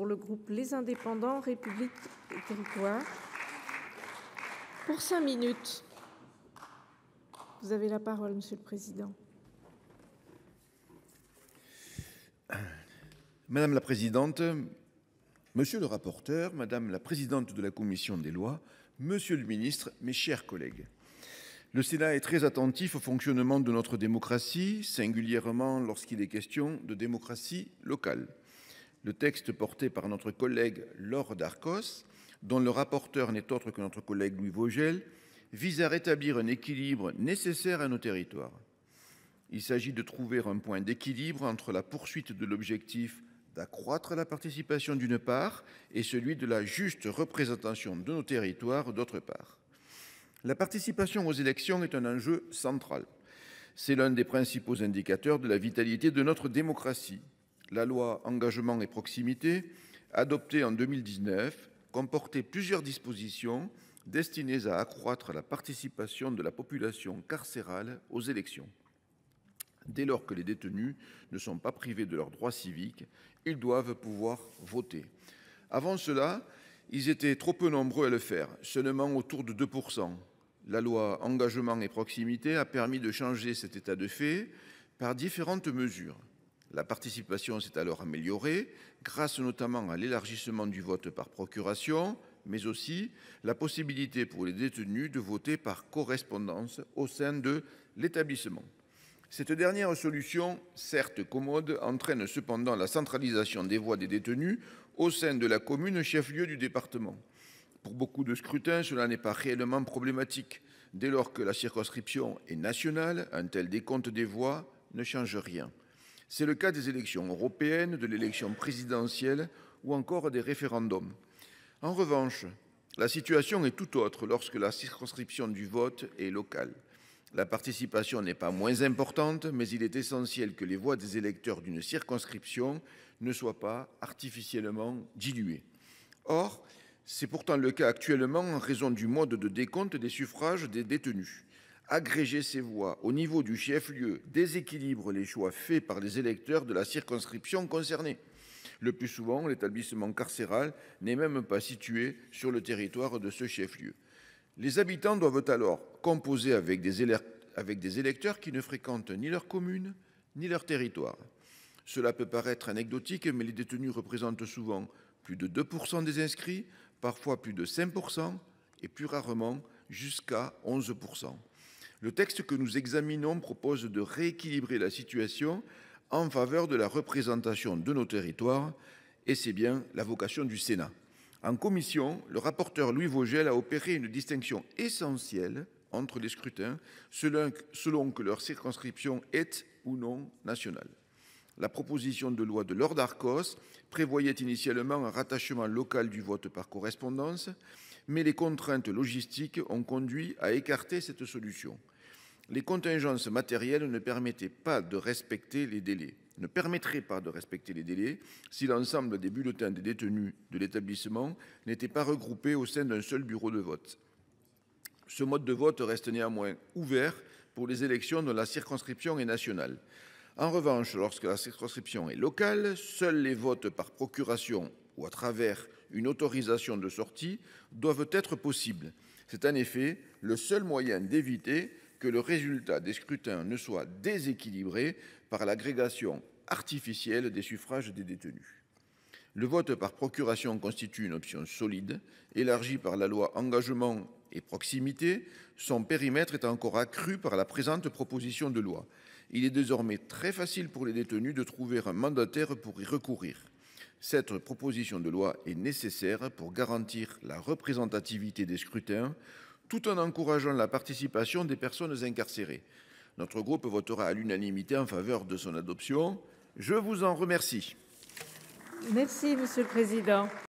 pour le groupe Les Indépendants, République et Territoires. Pour 5 minutes. Vous avez la parole, Monsieur le Président. Madame la présidente, monsieur le rapporteur, madame la présidente de la commission des lois, monsieur le ministre, mes chers collègues. Le Sénat est très attentif au fonctionnement de notre démocratie, singulièrement lorsqu'il est question de démocratie locale. Le texte porté par notre collègue Laure Darcos, dont le rapporteur n'est autre que notre collègue Louis Vogel, vise à rétablir un équilibre nécessaire à nos territoires. Il s'agit de trouver un point d'équilibre entre la poursuite de l'objectif d'accroître la participation d'une part et celui de la juste représentation de nos territoires d'autre part. La participation aux élections est un enjeu central. C'est l'un des principaux indicateurs de la vitalité de notre démocratie. La loi Engagement et Proximité, adoptée en 2019, comportait plusieurs dispositions destinées à accroître la participation de la population carcérale aux élections. Dès lors que les détenus ne sont pas privés de leurs droits civiques, ils doivent pouvoir voter. Avant cela, ils étaient trop peu nombreux à le faire, seulement autour de 2%. La loi Engagement et Proximité a permis de changer cet état de fait par différentes mesures. La participation s'est alors améliorée, grâce notamment à l'élargissement du vote par procuration, mais aussi la possibilité pour les détenus de voter par correspondance au sein de l'établissement. Cette dernière solution, certes commode, entraîne cependant la centralisation des voix des détenus au sein de la commune chef-lieu du département. Pour beaucoup de scrutins, cela n'est pas réellement problématique. Dès lors que la circonscription est nationale, un tel décompte des voix ne change rien. C'est le cas des élections européennes, de l'élection présidentielle ou encore des référendums. En revanche, la situation est tout autre lorsque la circonscription du vote est locale. La participation n'est pas moins importante, mais il est essentiel que les voix des électeurs d'une circonscription ne soient pas artificiellement diluées. Or, c'est pourtant le cas actuellement en raison du mode de décompte des suffrages des détenus. Agréger ces voix au niveau du chef-lieu déséquilibre les choix faits par les électeurs de la circonscription concernée. Le plus souvent, l'établissement carcéral n'est même pas situé sur le territoire de ce chef-lieu. Les habitants doivent alors composer avec des électeurs qui ne fréquentent ni leur commune ni leur territoire. Cela peut paraître anecdotique, mais les détenus représentent souvent plus de 2% des inscrits, parfois plus de 5% et plus rarement jusqu'à 11%. Le texte que nous examinons propose de rééquilibrer la situation en faveur de la représentation de nos territoires, et c'est bien la vocation du Sénat. En commission, le rapporteur Louis Vogel a opéré une distinction essentielle entre les scrutins selon que leur circonscription est ou non nationale. La proposition de loi de Laure Darcos prévoyait initialement un rattachement local du vote par correspondance, mais les contraintes logistiques ont conduit à écarter cette solution. Les contingences matérielles ne permettraient pas de respecter les délais si l'ensemble des bulletins des détenus de l'établissement n'étaient pas regroupés au sein d'un seul bureau de vote. Ce mode de vote reste néanmoins ouvert pour les élections dont la circonscription est nationale. En revanche, lorsque la circonscription est locale, seuls les votes par procuration ou à travers une autorisation de sortie doivent être possibles. C'est en effet le seul moyen d'éviter que le résultat des scrutins ne soit déséquilibré par l'agrégation artificielle des suffrages des détenus. Le vote par procuration constitue une option solide, élargie par la loi Engagement et Proximité. Son périmètre est encore accru par la présente proposition de loi. Il est désormais très facile pour les détenus de trouver un mandataire pour y recourir. Cette proposition de loi est nécessaire pour garantir la représentativité des scrutins, tout en encourageant la participation des personnes incarcérées. Notre groupe votera à l'unanimité en faveur de son adoption. Je vous en remercie. Merci, Monsieur le Président.